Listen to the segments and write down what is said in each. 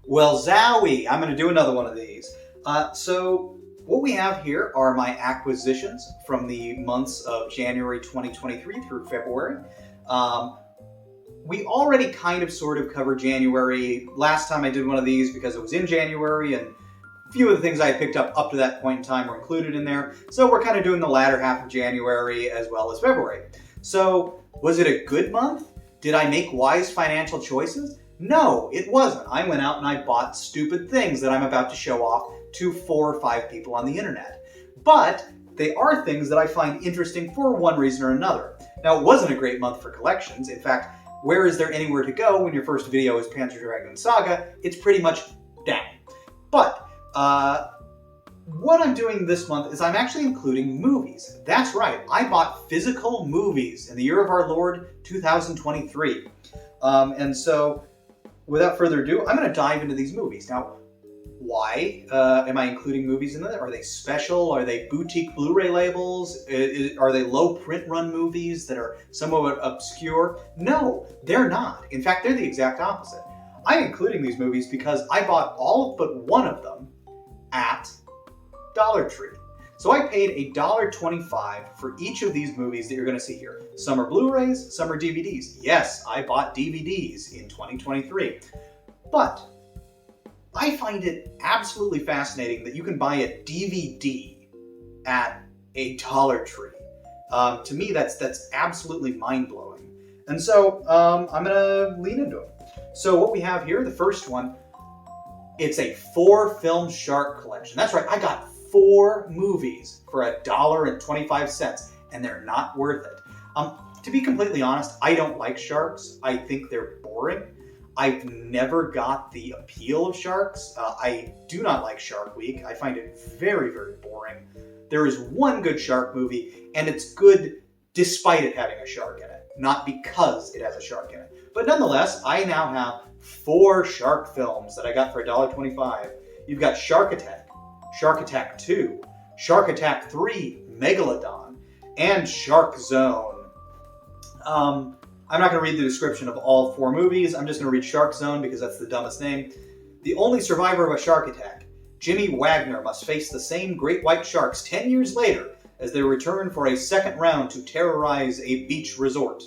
Well, zowie! I'm going to do another one of these. So what we have here are my acquisitions from the months of January 2023 through February. We already kind of sort of covered January. Last time I did one of these because it was in January, and a few of the things I picked up to that point in time were included in there. So we're kind of doing the latter half of January as well as February. So was it a good month? Did I make wise financial choices? No, it wasn't. I went out and I bought stupid things that I'm about to show off to 4 or 5 people on the internet. But they are things that I find interesting for one reason or another. Now, it wasn't a great month for collections. In fact, where is there anywhere to go when your first video is Panzer Dragoon Saga? It's pretty much down. But what I'm doing this month is I'm actually including movies. That's right, I bought physical movies in the year of our Lord 2023. And so, without further ado, I'm going to dive into these movies. Now, why am I including movies in there? Are they special? Are they boutique Blu-ray labels? Are they low print run movies that are somewhat obscure? No, they're not. In fact, they're the exact opposite. I'm including these movies because I bought all but one of them at Dollar Tree. So I paid $1.25 for each of these movies that you're going to see here. Some are Blu-rays, some are DVDs. Yes, I bought DVDs in 2023. But I find it absolutely fascinating that you can buy a DVD at a Dollar Tree. To me, that's absolutely mind-blowing. And so I'm going to lean into it. So what we have here, the first one, it's a 4-film shark collection. That's right, I got 4 movies for $1.25, and they're not worth it. To be completely honest, I don't like sharks. I think they're boring. I've never got the appeal of sharks. I do not like Shark Week. I find it very, very boring. There is one good shark movie, and it's good despite it having a shark in it, not because it has a shark in it. But nonetheless, I now have 4 shark films that I got for $1.25. You've got Shark Attack, Shark Attack 2, Shark Attack 3, Megalodon, and Shark Zone. I'm not going to read the description of all 4 movies. I'm just going to read Shark Zone because that's the dumbest name. The only survivor of a shark attack, Jimmy Wagner, must face the same great white sharks 10 years later as they return for a second round to terrorize a beach resort.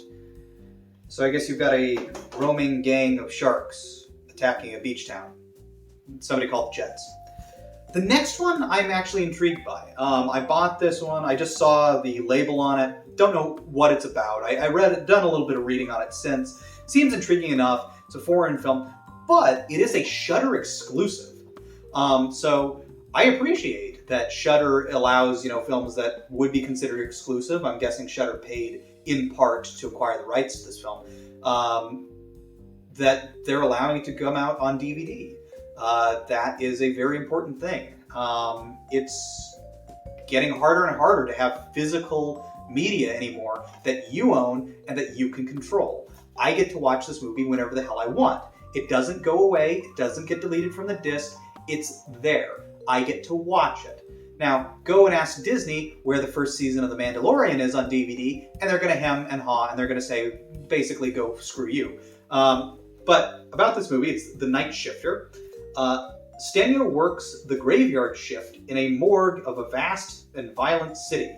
So I guess you've got a roaming gang of sharks attacking a beach town. Somebody called the Jets. The next one I'm actually intrigued by. I bought this one. I just saw the label on it. Don't know what it's about. I read it, done a little bit of reading on it since. Seems intriguing enough. It's a foreign film, but it is a Shudder exclusive. So I appreciate that Shudder allows, films that would be considered exclusive. I'm guessing Shudder paid in part to acquire the rights to this film. That they're allowing it to come out on DVD. That is a very important thing. It's getting harder and harder to have physical media anymore that you own and that you can control. I get to watch this movie whenever the hell I want. It doesn't go away. It doesn't get deleted from the disc. It's there. I get to watch it. Now, go and ask Disney where the first season of The Mandalorian is on DVD, and they're going to hem and haw, and they're going to say, basically, go screw you. But about this movie, it's The Night Shifter. Stenio works the graveyard shift in a morgue of a vast and violent city.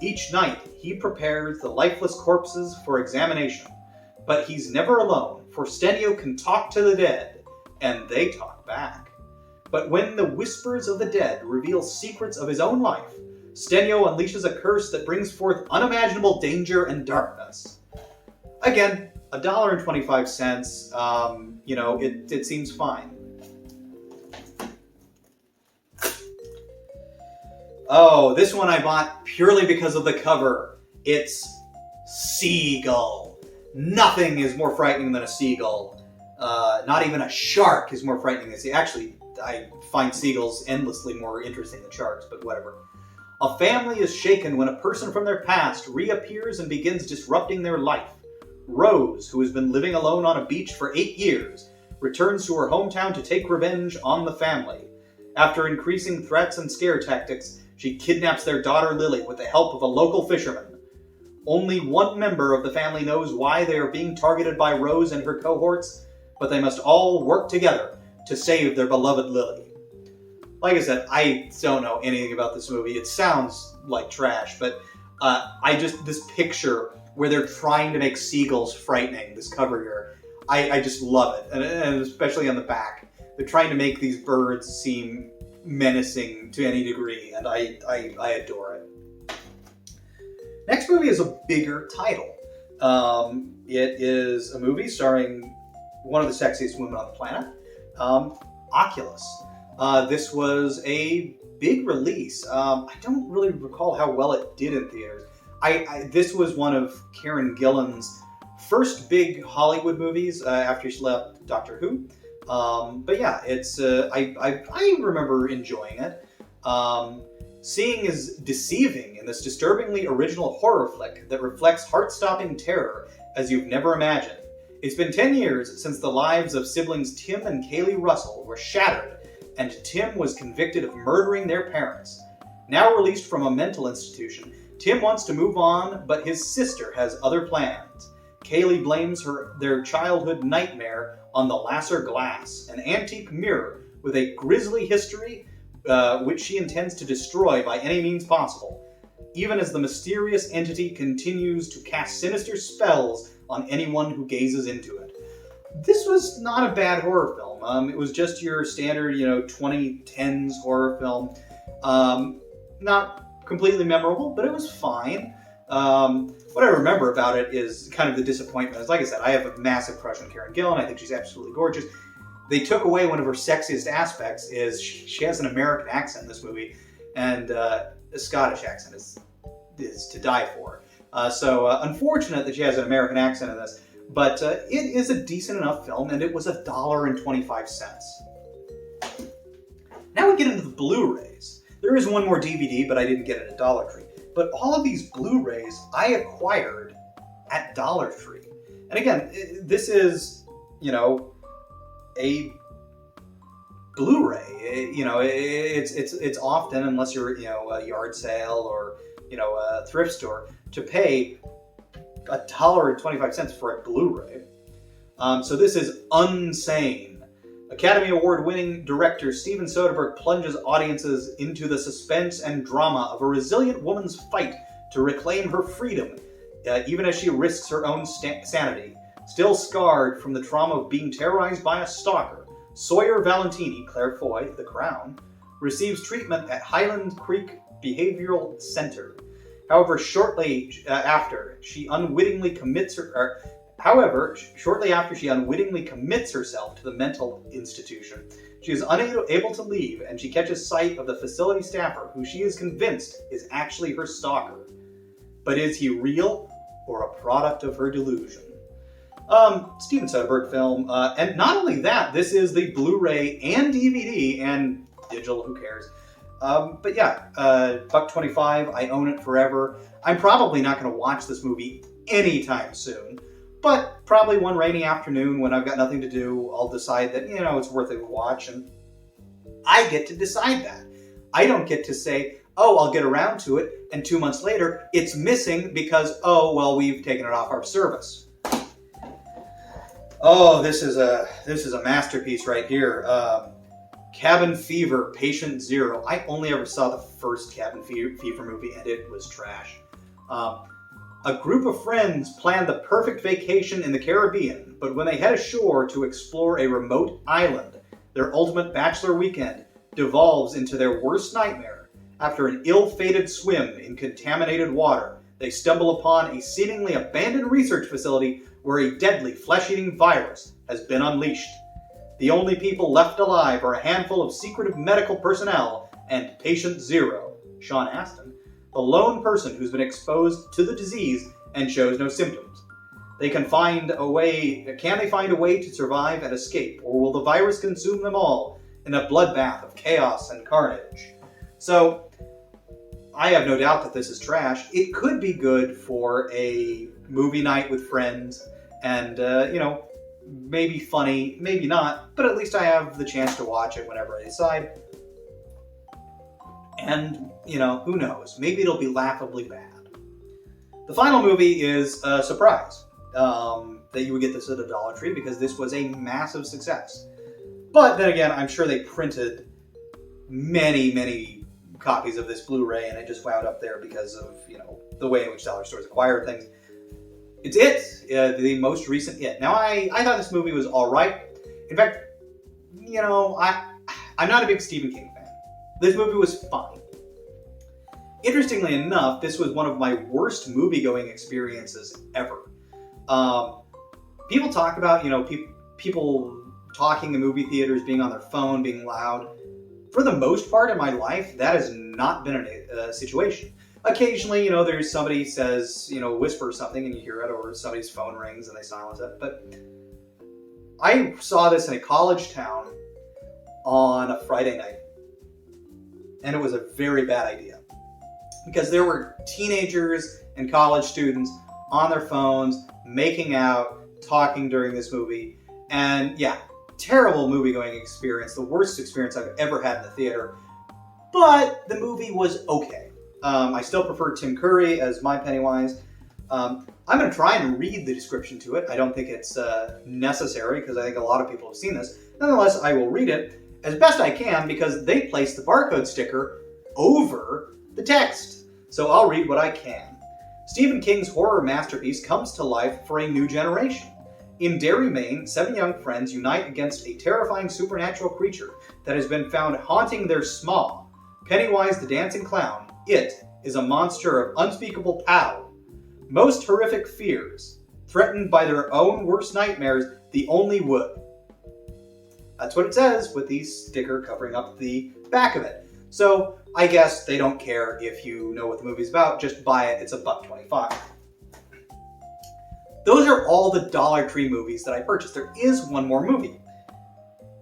Each night, he prepares the lifeless corpses for examination. But he's never alone, for Stenio can talk to the dead, and they talk back. But when the whispers of the dead reveal secrets of his own life, Stenio unleashes a curse that brings forth unimaginable danger and darkness. Again, $1.25, it seems fine. Oh, this one I bought purely because of the cover. It's Seagull. Nothing is more frightening than a seagull. Not even a shark is more frightening than a seagull. Actually, I find seagulls endlessly more interesting than sharks, but whatever. A family is shaken when a person from their past reappears and begins disrupting their life. Rose, who has been living alone on a beach for 8 years, returns to her hometown to take revenge on the family. After increasing threats and scare tactics, she kidnaps their daughter Lily with the help of a local fisherman. Only one member of the family knows why they are being targeted by Rose and her cohorts, but they must all work together to save their beloved Lily. Like I said, I don't know anything about this movie. It sounds like trash, but this picture where they're trying to make seagulls frightening, this cover here, I just love it, and especially on the back. They're trying to make these birds seem menacing to any degree, and I adore it. Next movie is a bigger title. It is a movie starring one of the sexiest women on the planet, Oculus. This was a big release. I don't really recall how well it did in theaters. This was one of Karen Gillan's first big Hollywood movies after she left Doctor Who. But yeah, it's I remember enjoying it. Seeing is deceiving in this disturbingly original horror flick that reflects heart-stopping terror as you've never imagined. It's been 10 years since the lives of siblings Tim and Kaylee Russell were shattered, and Tim was convicted of murdering their parents. Now released from a mental institution, Tim wants to move on, but his sister has other plans. Kaylee blames their childhood nightmare on the Lasser glass, an antique mirror with a grisly history which she intends to destroy by any means possible, even as the mysterious entity continues to cast sinister spells on anyone who gazes into it. This was not a bad horror film. It was just your standard, 2010s horror film. Not completely memorable, but it was fine. What I remember about it is kind of the disappointment. Like I said, I have a massive crush on Karen Gillan. I think she's absolutely gorgeous. They took away one of her sexiest aspects. Is she has an American accent in this movie, and a Scottish accent is to die for. So unfortunate that she has an American accent in this, but it is a decent enough film, and it was $1.25. Now we get into the Blu-rays. There is one more DVD, but I didn't get it at Dollar Tree. But all of these Blu-rays I acquired at Dollar Tree. And again, this is, a Blu-ray. It's often, unless you're, a yard sale or, a thrift store, to pay $1.25 for a Blu-ray. So this is Unsane. Academy Award-winning director Steven Soderbergh plunges audiences into the suspense and drama of a resilient woman's fight to reclaim her freedom, even as she risks her own sanity. Still scarred from the trauma of being terrorized by a stalker, Sawyer Valentini, Claire Foy, The Crown, receives treatment at Highland Creek Behavioral Center. However, shortly after she unwittingly commits herself to the mental institution, she is unable to leave, and she catches sight of the facility staffer, who she is convinced is actually her stalker. But is he real, or a product of her delusion? Steven Soderbergh film, and not only that, this is the Blu-ray and DVD, and digital, who cares? But yeah, $1.25, I own it forever. I'm probably not going to watch this movie anytime soon. But probably one rainy afternoon when I've got nothing to do, I'll decide that, it's worth a watch, and I get to decide that. I don't get to say, I'll get around to it, and 2 months later, it's missing because, we've taken it off our service. Oh, this is a masterpiece right here. Cabin Fever, Patient Zero. I only ever saw the first Cabin Fever movie, and it was trash. A group of friends plan the perfect vacation in the Caribbean, but when they head ashore to explore a remote island, their ultimate bachelor weekend devolves into their worst nightmare. After an ill-fated swim in contaminated water, they stumble upon a seemingly abandoned research facility where a deadly flesh-eating virus has been unleashed. The only people left alive are a handful of secretive medical personnel and Patient Zero, Sean Astin, the lone person who's been exposed to the disease and shows no symptoms. Can they find a way to survive and escape, or will the virus consume them all in a bloodbath of chaos and carnage? So, I have no doubt that this is trash. It could be good for a movie night with friends, and, maybe funny, maybe not, but at least I have the chance to watch it whenever I decide. And, who knows? Maybe it'll be laughably bad. The final movie is a surprise that you would get this at a Dollar Tree, because this was a massive success. But then again, I'm sure they printed many, many copies of this Blu-ray, and it just wound up there because of, the way in which dollar stores acquire things. It's the most recent It. Now, I thought this movie was all right. In fact, I'm not a big Stephen King fan. This movie was fine. Interestingly enough, this was one of my worst movie-going experiences ever. People talk about, people talking in movie theaters, being on their phone, being loud. For the most part in my life, that has not been a situation. Occasionally, there's somebody says, whispers something and you hear it, or somebody's phone rings and they silence it. But I saw this in a college town on a Friday night. And it was a very bad idea. Because there were teenagers and college students on their phones, making out, talking during this movie. And yeah, terrible movie-going experience. The worst experience I've ever had in the theater. But the movie was okay. I still prefer Tim Curry as my Pennywise. I'm going to try and read the description to it. I don't think it's necessary, because I think a lot of people have seen this. Nonetheless, I will read it as best I can, because they placed the barcode sticker over the text. So I'll read what I can. Stephen King's horror masterpiece comes to life for a new generation. In Derry, Maine, 7 young friends unite against a terrifying supernatural creature that has been found haunting their smaw. Pennywise the Dancing Clown. It is a monster of unspeakable power. Most horrific fears. Threatened by their own worst nightmares, the only would. That's what it says, with the sticker covering up the back of it. So, I guess they don't care if you know what the movie's about. Just buy it. It's $1.25. Those are all the Dollar Tree movies that I purchased. There is one more movie.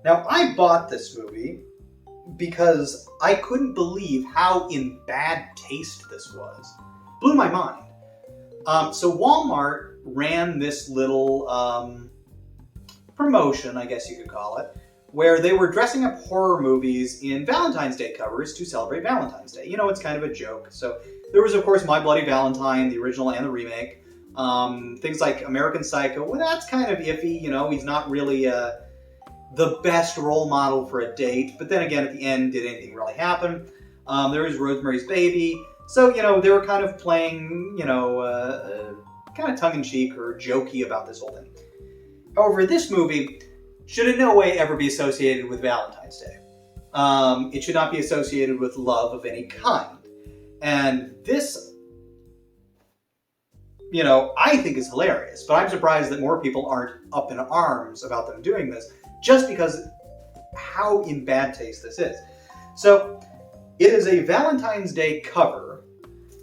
Now, I bought this movie because I couldn't believe how in bad taste this was. Blew my mind. So Walmart ran this little promotion, I guess you could call it, where they were dressing up horror movies in Valentine's Day covers to celebrate Valentine's Day. It's kind of a joke. So there was, of course, My Bloody Valentine, the original and the remake. Things like American Psycho. Well, that's kind of iffy. He's not really the best role model for a date. But then again, at the end, did anything really happen? There was Rosemary's Baby. So, they were kind of playing, kind of tongue-in-cheek or jokey about this whole thing. However, this movie should in no way ever be associated with Valentine's Day. It should not be associated with love of any kind. And this, I think is hilarious, but I'm surprised that more people aren't up in arms about them doing this, just because how in bad taste this is. So, it is a Valentine's Day cover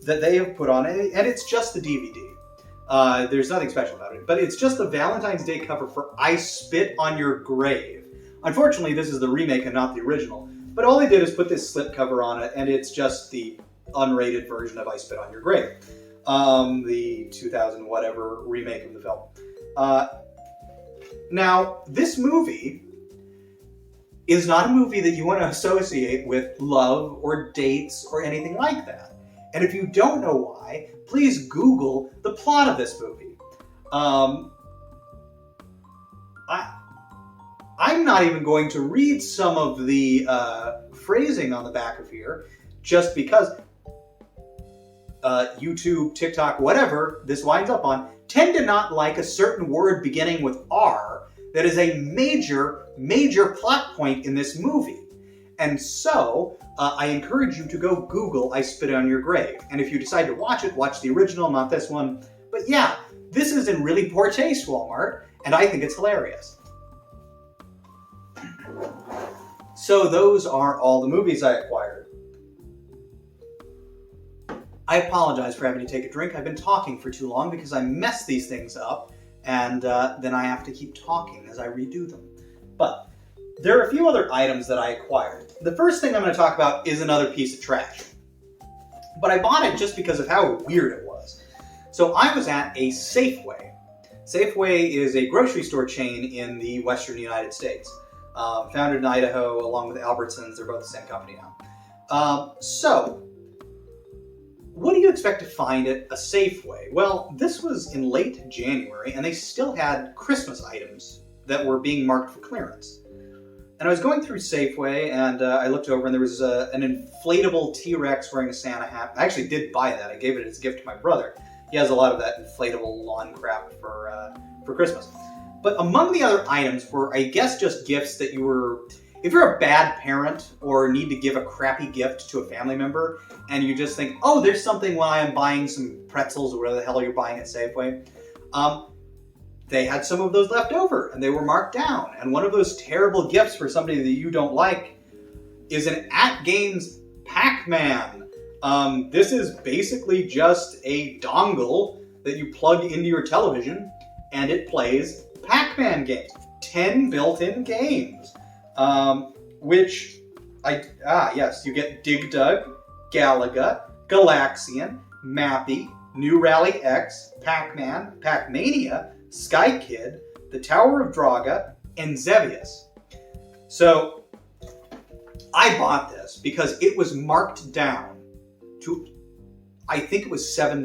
that they have put on, and it's just the DVD. There's nothing special about it, but it's just the Valentine's Day cover for I Spit on Your Grave. Unfortunately, this is the remake and not the original, but all they did is put this slipcover on it, and it's just the unrated version of I Spit on Your Grave. The 2000 whatever remake of the film. Now, this movie is not a movie that you want to associate with love or dates or anything like that. And if you don't know why, please Google the plot of this movie. I'm not even going to read some of the phrasing on the back of here, just because YouTube, TikTok, whatever this winds up on, tend to not like a certain word beginning with R that is a major plot point in this movie. And so, I encourage you to go Google I Spit on Your Grave. And if you decide to watch it, watch the original, not this one. But yeah, this is in really poor taste, Walmart, and I think it's hilarious. So those are all the movies I acquired. I apologize for having to take a drink. I've been talking for too long because I mess these things up, and then I have to keep talking as I redo them. But there are a few other items that I acquired. The first thing I'm going to talk about is another piece of trash. But I bought it just because of how weird it was. So I was at a Safeway. Safeway is a grocery store chain in the western United States. Founded in Idaho along with Albertsons. They're both the same company now. So, what do you expect to find at a Safeway? Well, this was in late January, and they still had Christmas items that were being marked for clearance. And I was going through Safeway, and I looked over, and there was an inflatable T-Rex wearing a Santa hat. I actually did buy that. I gave it as a gift to my brother. He has a lot of that inflatable lawn crap for Christmas. But among the other items were, I guess, just gifts that you were... If you're a bad parent or need to give a crappy gift to a family member, and you just think, oh, there's something when I am buying some pretzels or whatever the hell you're buying at Safeway, they had some of those left over, and they were marked down. And one of those terrible gifts for somebody that you don't like is an at-games Pac-Man. This is basically just a dongle that you plug into your television, and it plays Pac-Man games. 10 built-in games. Yes, you get Dig Dug, Galaga, Galaxian, Mappy, New Rally X, Pac-Man, Pac-Mania, Sky Kid, the Tower of Draga, and Xevious. So, I bought this because it was marked down to, I think it was $7.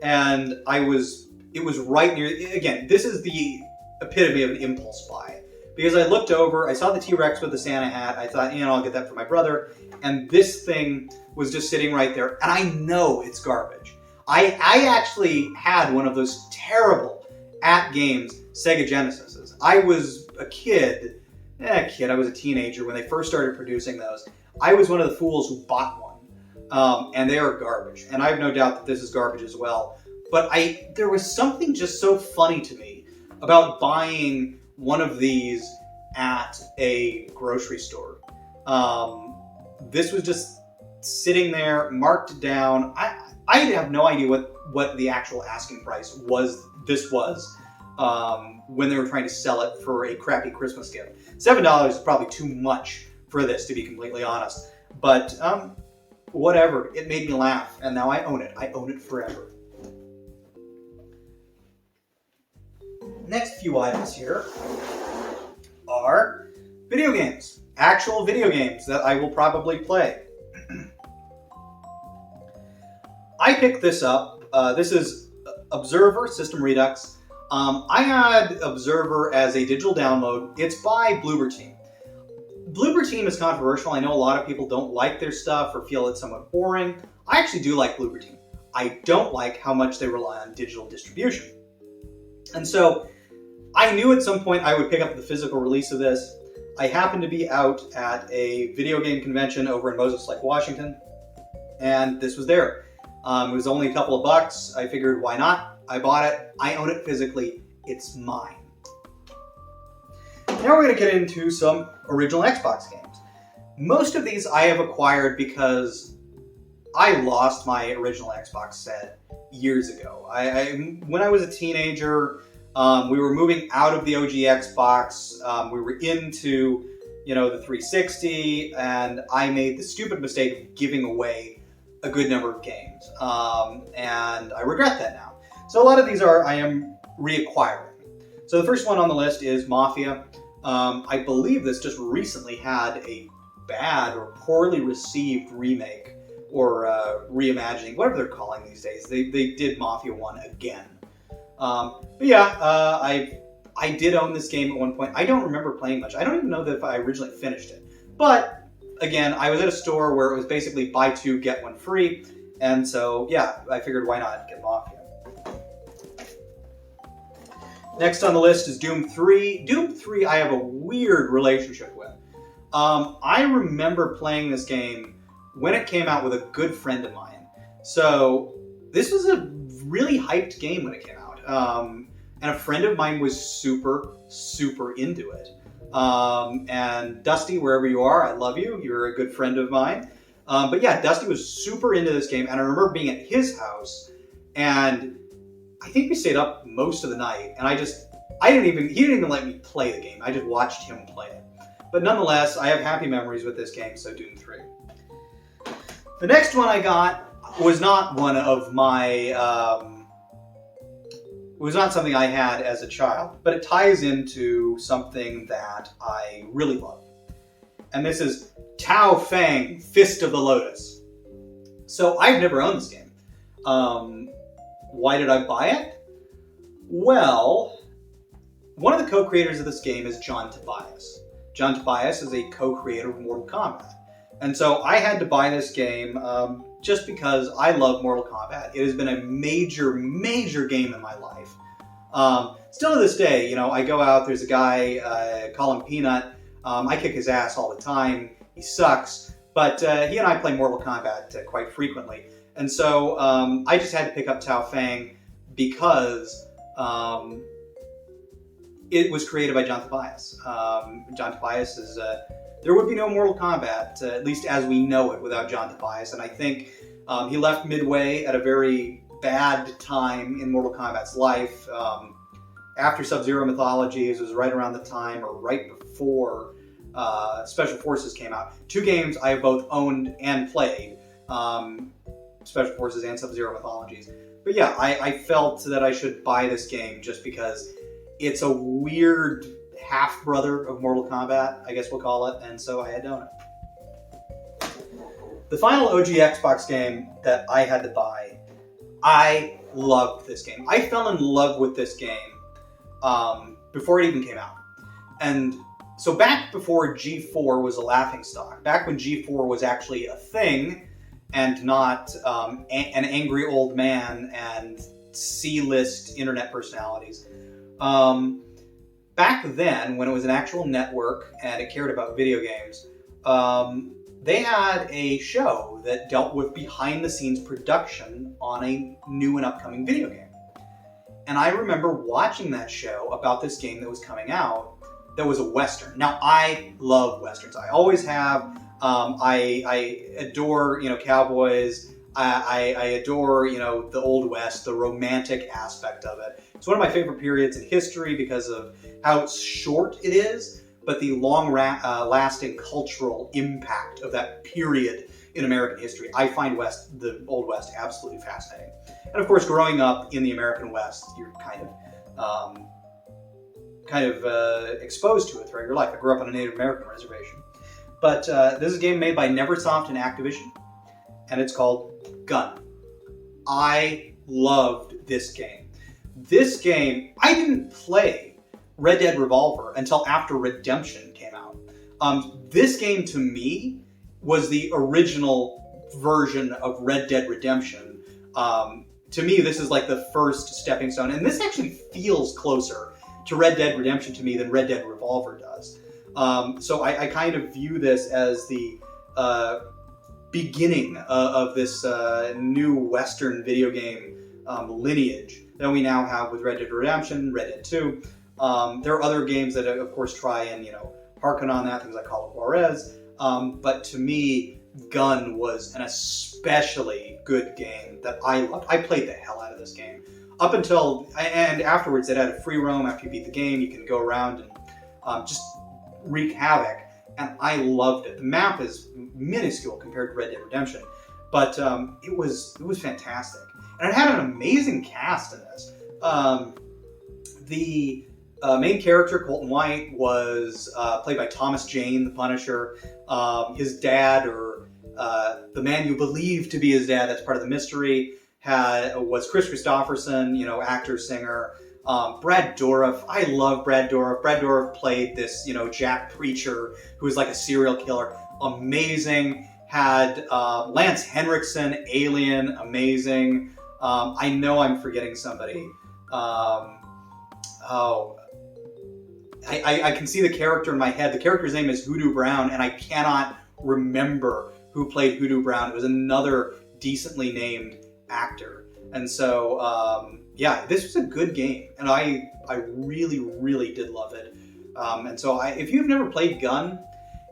And it was right near, again, this is the epitome of an impulse buy. Because I looked over, I saw the T-Rex with the Santa hat, I thought, I'll get that for my brother, and this thing was just sitting right there, and I know it's garbage. I actually had one of those terrible at-games Sega Genesises. I was a I was a teenager when they first started producing those. I was one of the fools who bought one, and they are garbage, and I have no doubt that this is garbage as well. But there was something just so funny to me about buying one of these at a grocery store. This was just sitting there, marked down. I have no idea what the actual asking price was when they were trying to sell it for a crappy Christmas gift. $7 is probably too much for this, to be completely honest. But whatever, it made me laugh, and now I own it. I own it forever. Next few items here are video games. Actual video games that I will probably play. I picked this up. This is Observer System Redux. I had Observer as a digital download. It's by Bloober Team. Bloober Team is controversial. I know a lot of people don't like their stuff or feel it's somewhat boring. I actually do like Bloober Team. I don't like how much they rely on digital distribution. And so I knew at some point I would pick up the physical release of this. I happened to be out at a video game convention over in Moses Lake, Washington, and this was there. It was only a couple of bucks. I figured, why not? I bought it. I own it physically. It's mine. Now we're going to get into some original Xbox games. Most of these I have acquired because I lost my original Xbox set years ago. When I was a teenager, we were moving out of the OG Xbox. We were into, the 360, and I made the stupid mistake of giving away a good number of games. And I regret that now. So a lot of these I am reacquiring. So the first one on the list is Mafia. I believe this just recently had a bad or poorly received remake or reimagining, whatever they're calling these days. They did Mafia 1 again. I did own this game at one point. I don't remember playing much. I don't even know if I originally finished it. But, again, I was at a store where it was basically buy two, get one free. And so, I figured why not get Mafia. Next on the list is Doom 3. Doom 3 I have a weird relationship with. I remember playing this game when it came out with a good friend of mine. So, this was a really hyped game when it came out. And a friend of mine was super, super into it. And Dusty, wherever you are, I love you. You're a good friend of mine. But Dusty was super into this game, and I remember being at his house, and I think we stayed up most of the night, and he didn't even let me play the game. I just watched him play it. But nonetheless, I have happy memories with this game, so Doom 3. The next one I got was not one of my... It was not something I had as a child, but it ties into something that I really love. And this is Tao Fang, Fist of the Lotus. So I've never owned this game. Why did I buy it? Well, one of the co-creators of this game is John Tobias. John Tobias is a co-creator of Mortal Kombat. And so I had to buy this game just because I love Mortal Kombat. It has been a major, major game in my life. Still to this day, you know, I go out, there's a guy, call him Peanut. I kick his ass all the time. He sucks. But he and I play Mortal Kombat quite frequently. And so I just had to pick up Fang because it was created by John Tobias. John Tobias is... there would be no Mortal Kombat, at least as we know it, without John Tobias. And I think he left Midway at a very bad time in Mortal Kombat's life. After Sub-Zero Mythologies, it was right around the time, or right before Special Forces came out. Two games I have both owned and played, Special Forces and Sub-Zero Mythologies. But yeah, I felt that I should buy this game just because it's a weird half-brother of Mortal Kombat, I guess we'll call it, and so I had to own it. The final OG Xbox game that I had to buy, I loved this game. I fell in love with this game before it even came out. And so back before G4 was a laughingstock, back when G4 was actually a thing and not an angry old man and C-list internet personalities, back then, when it was an actual network and it cared about video games, they had a show that dealt with behind-the-scenes production on a new and upcoming video game. And I remember watching that show about this game that was coming out that was a Western. Now, I love Westerns. I always have. I adore, you know, cowboys. I adore, you know, the Old West, the romantic aspect of it. It's one of my favorite periods in history because of how short it is, but the long-lasting cultural impact of that period in American history. I find the Old West absolutely fascinating. And of course, growing up in the American West, you're kind of exposed to it throughout your life. I grew up on a Native American reservation. But this is a game made by Neversoft and Activision, and it's called Gun. I loved this game. This game, I didn't play Red Dead Revolver until after Redemption came out. This game, to me, was the original version of Red Dead Redemption. To me, this is like the first stepping stone, and this actually feels closer to Red Dead Redemption to me than Red Dead Revolver does. So I kind of view this as the beginning of this new Western video game lineage that we now have with Red Dead Redemption, Red Dead 2. There are other games that, of course, try and, you know, harken on that, things like Call of Juarez. But to me, Gun was an especially good game that I loved. I played the hell out of this game. Up until, and afterwards, it had a free roam. After you beat the game, you can go around and just wreak havoc. And I loved it. The map is minuscule compared to Red Dead Redemption, but it was fantastic. And it had an amazing cast in this. The main character, Colton White, was played by Thomas Jane, the Punisher. His dad, or the man you believe to be his dad, that's part of the mystery, was Chris Christopherson, you know, actor, singer. Brad Dourif, I love Brad Dourif. Brad Dourif played this, you know, Jack Preacher, who was like a serial killer. Amazing. Had Lance Henriksen, Alien, amazing. I know I'm forgetting somebody. I can see the character in my head. The character's name is Hoodoo Brown, and I cannot remember who played Hoodoo Brown. It was another decently named actor. And so, yeah, this was a good game, and I really, really did love it. And so if you've never played Gun,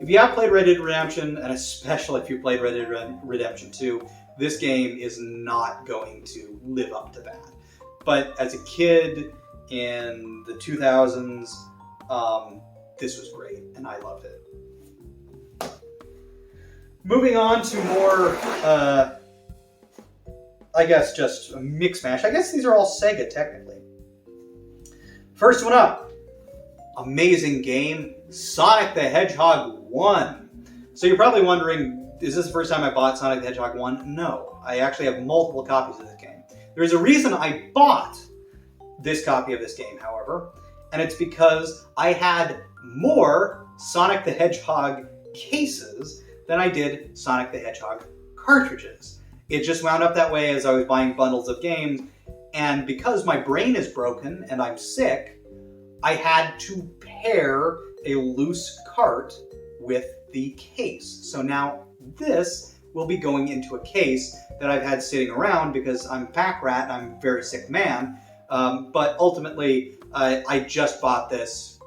if you have played Red Dead Redemption, and especially if you played Red Dead Redemption 2, this game is not going to live up to that. But as a kid in the 2000s, this was great, and I loved it. Moving on to more, I guess, just a mix mash. I guess these are all Sega, technically. First one up, amazing game, Sonic the Hedgehog 1. So you're probably wondering, is this the first time I bought Sonic the Hedgehog 1? No, I actually have multiple copies of this game. There's a reason I bought this copy of this game, however, and it's because I had more Sonic the Hedgehog cases than I did Sonic the Hedgehog cartridges. It just wound up that way as I was buying bundles of games, and because my brain is broken and I'm sick, I had to pair a loose cart with the case. So now this will be going into a case that I've had sitting around because I'm a pack rat and I'm a very sick man. But ultimately, I just bought this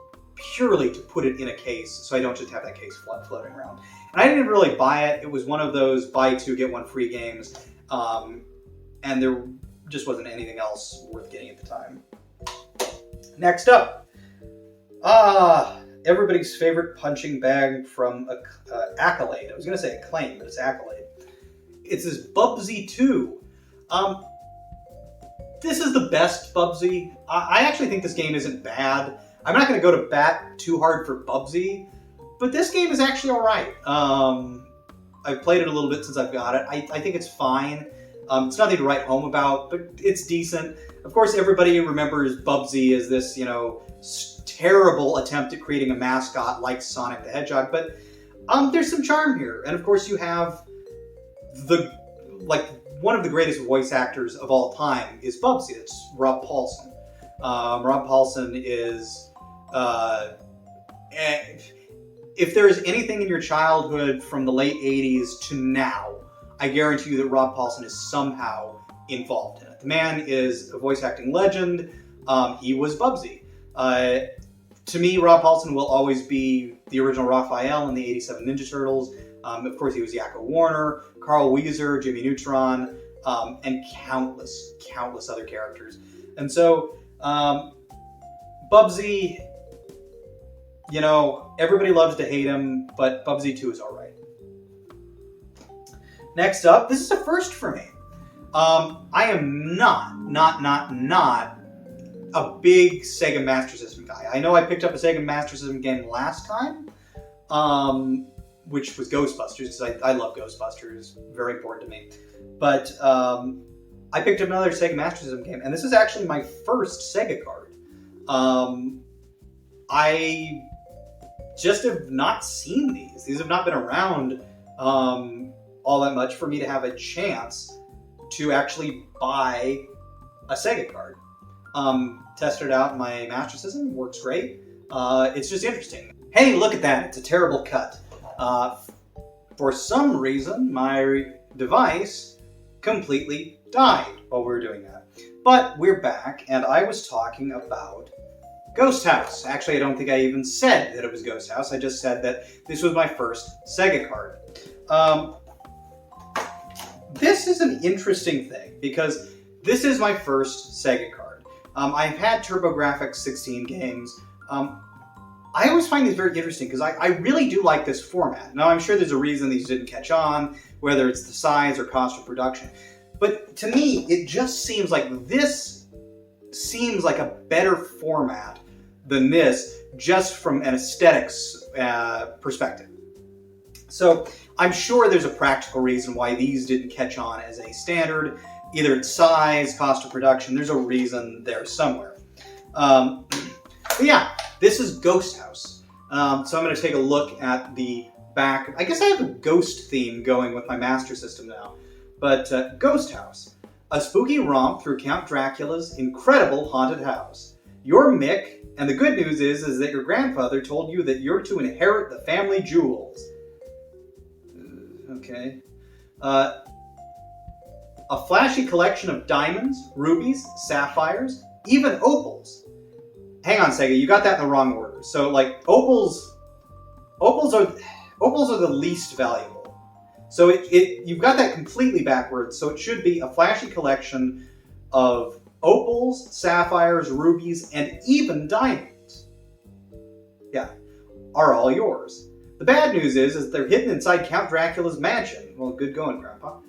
purely to put it in a case so I don't just have that case floating around. And I didn't really buy it. It was one of those buy two, get one free games. And there just wasn't anything else worth getting at the time. Next up, everybody's favorite punching bag from Accolade. I was going to say Acclaim, but it's Accolade. It's this Bubsy 2. This is the best Bubsy. I actually think this game isn't bad. I'm not going to go to bat too hard for Bubsy, but this game is actually alright. I've played it a little bit since I've got it. I think it's fine. It's nothing to write home about, but it's decent. Of course, everybody remembers Bubsy as this, terrible attempt at creating a mascot like Sonic the Hedgehog, but there's some charm here. And of course, you have one of the greatest voice actors of all time is Bubsy. It's Rob Paulsen. Rob Paulsen is, if there is anything in your childhood from the late 80s to now, I guarantee you that Rob Paulsen is somehow involved in it. The man is a voice acting legend. He was Bubsy. To me, Rob Paulsen will always be the original Raphael in the 87 Ninja Turtles. Of course, he was Yakko Warner, Carl Weezer, Jimmy Neutron, and countless other characters. And so, Bubsy, everybody loves to hate him, but Bubsy 2 is alright. Next up, this is a first for me. I am not a big Sega Master System guy. I know I picked up a Sega Master System game last time, which was Ghostbusters, because I love Ghostbusters, very important to me. But I picked up another Sega Master System game, and this is actually my first Sega card. I just have not seen these. These have not been around all that much for me to have a chance to actually buy a Sega card. Tested it out in my Master System, works great. It's just interesting. Hey, look at that, it's a terrible cut. For some reason, my device completely died while we were doing that. But we're back, and I was talking about Ghost House. Actually, I don't think I even said that it was Ghost House. I just said that this was my first Sega card. This is an interesting thing, because this is my first Sega card. I've had TurboGrafx 16 games. I always find these very interesting, because I really do like this format. Now, I'm sure there's a reason these didn't catch on, whether it's the size or cost of production. But to me, it just seems like this seems like a better format than this, just from an aesthetics perspective. So I'm sure there's a practical reason why these didn't catch on as a standard. Either it's size, cost of production, there's a reason there somewhere. But yeah, this is Ghost House. So I'm going to take a look at the back. I guess I have a ghost theme going with my Master System now. But Ghost House, a spooky romp through Count Dracula's incredible haunted house. You're Mick, and the good news is that your grandfather told you that you're to inherit the family jewels. Okay. A flashy collection of diamonds, rubies, sapphires, even opals. Hang on, Sega, you got that in the wrong order. So, opals are the least valuable. So you've got that completely backwards. So it should be a flashy collection of opals, sapphires, rubies, and even diamonds. Yeah, are all yours. The bad news is they're hidden inside Count Dracula's mansion. Well, good going, Grandpa.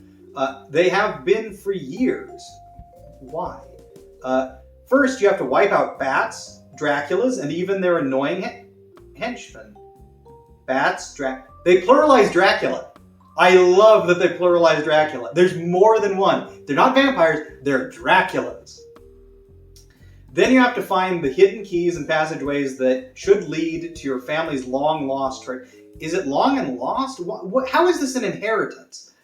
They have been for years. Why? First, you have to wipe out bats, Draculas, and even their annoying henchmen. Bats, they pluralize Dracula. I love that they pluralize Dracula. There's more than one. They're not vampires, they're Draculas. Then you have to find the hidden keys and passageways that should lead to your family's long-lost treasure. Is it long and lost? How is this an inheritance?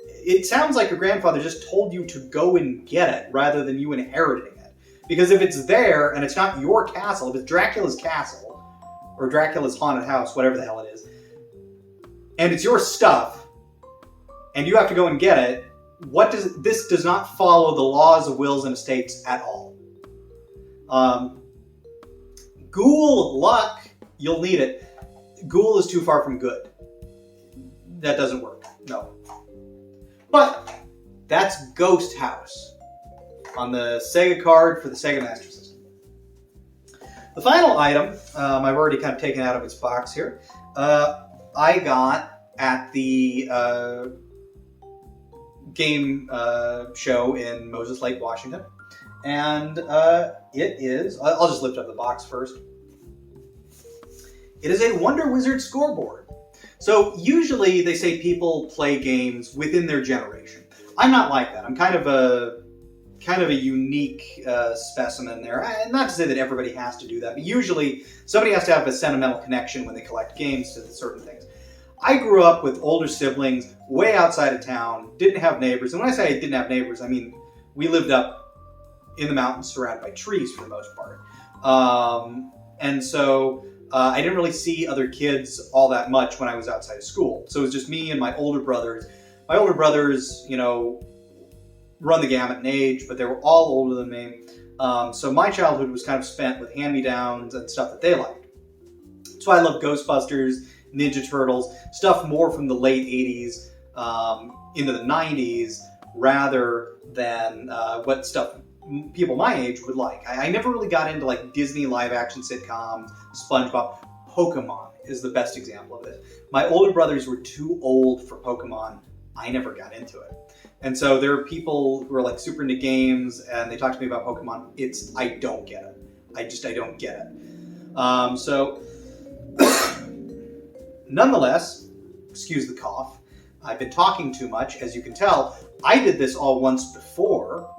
It sounds like your grandfather just told you to go and get it rather than you inheriting it. Because if it's there and it's not your castle, if it's Dracula's castle or Dracula's haunted house, whatever the hell it is, and it's your stuff and you have to go and get it, this does not follow the laws of wills and estates at all. Ghoul luck, you'll need it. Ghoul is too far from good. That doesn't work. No. But that's Ghost House on the Sega card for the Sega Master System. The final item, I've already kind of taken out of its box here, I got at the game show in Moses Lake, Washington. And it is, I'll just lift up the box first. It is a Wonder Wizard scoreboard. So usually they say people play games within their generation. I'm not like that. I'm kind of a unique specimen there. And not to say that everybody has to do that, but usually somebody has to have a sentimental connection when they collect games to certain things. I grew up with older siblings way outside of town, didn't have neighbors. And when I say I didn't have neighbors, I mean we lived up in the mountains surrounded by trees for the most part. And so I didn't really see other kids all that much when I was outside of school. So it was just me and my older brothers. My older brothers, run the gamut in age, but they were all older than me. So my childhood was kind of spent with hand-me-downs and stuff that they liked. So I loved Ghostbusters, Ninja Turtles, stuff more from the late 80s into the 90s rather than what stuff people my age would like. I never really got into like Disney live-action sitcoms, SpongeBob. Pokemon is the best example of it. My older brothers were too old for Pokemon. I never got into it. And so there are people who are like super into games and they talk to me about Pokemon. I don't get it. I don't get it. So nonetheless, excuse the cough, I've been talking too much. As you can tell, I did this all once before,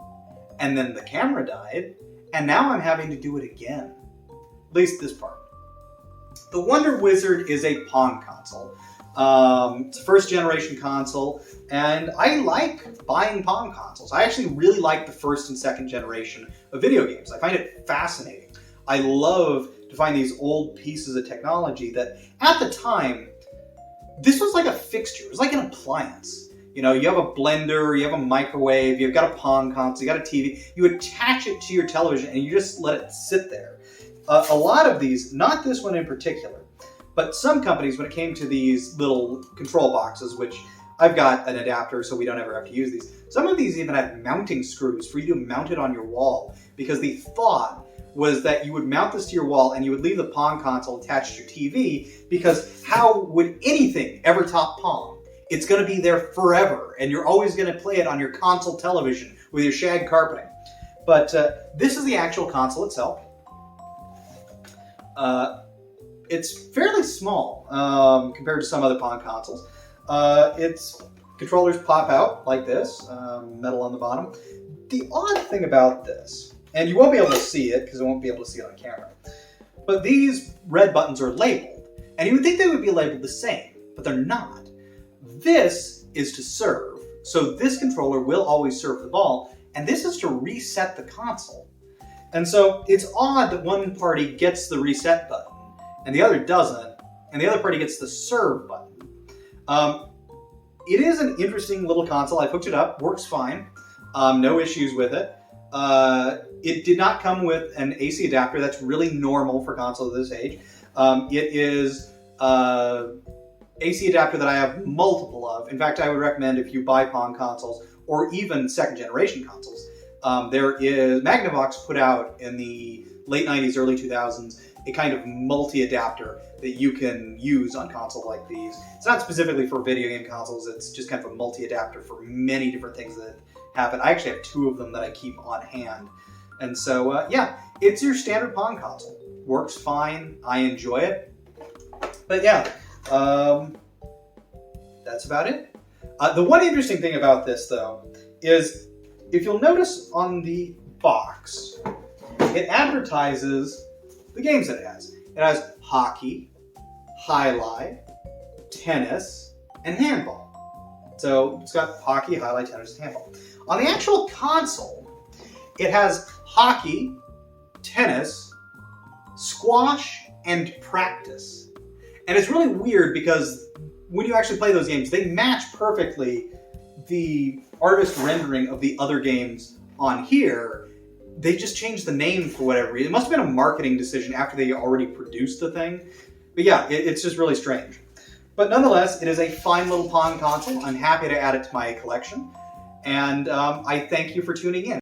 and then the camera died, and now I'm having to do it again. At least this part. The Wonder Wizard is a Pong console. It's a first generation console, and I like buying Pong consoles. I actually really like the first and second generation of video games. I find it fascinating. I love to find these old pieces of technology that, at the time, this was like a fixture. It was like an appliance. You have a blender, you have a microwave, you've got a Pong console, you got a TV. You attach it to your television and you just let it sit there. A lot of these, not this one in particular, but some companies, when it came to these little control boxes, which I've got an adapter so we don't ever have to use these, some of these even had mounting screws for you to mount it on your wall, because the thought was that you would mount this to your wall and you would leave the Pong console attached to your TV, because how would anything ever top Pong? It's going to be there forever, and you're always going to play it on your console television with your shag carpeting. But this is the actual console itself. It's fairly small compared to some other Pong consoles. Its controllers pop out like this, metal on the bottom. The odd thing about this, and you won't be able to see it because I won't be able to see it on camera, but these red buttons are labeled, and you would think they would be labeled the same, but they're not. This is to serve, so this controller will always serve the ball, and this is to reset the console. And so it's odd that one party gets the reset button, and the other doesn't, and the other party gets the serve button. It is an interesting little console. I've hooked it up, works fine, no issues with it. It did not come with an AC adapter. That's really normal for consoles of this age. It is AC adapter that I have multiple of. In fact, I would recommend if you buy Pong consoles or even second generation consoles, there is Magnavox put out in the late 90s, early 2000s, a kind of multi-adapter that you can use on consoles like these. It's not specifically for video game consoles, it's just kind of a multi-adapter for many different things that happen. I actually have two of them that I keep on hand. And so, yeah, it's your standard Pong console. Works fine, I enjoy it. But yeah, that's about it. The one interesting thing about this, though, is if you'll notice on the box, it advertises the games that it has. It has hockey, highlight, tennis, and handball. So it's got hockey, highlight, tennis, and handball. On the actual console, it has hockey, tennis, squash, and practice. And it's really weird because when you actually play those games, they match perfectly the artist rendering of the other games on here. They just changed the name for whatever reason. It must have been a marketing decision after they already produced the thing. But yeah, it's just really strange. But nonetheless, it is a fine little Pong console. I'm happy to add it to my collection. And I thank you for tuning in.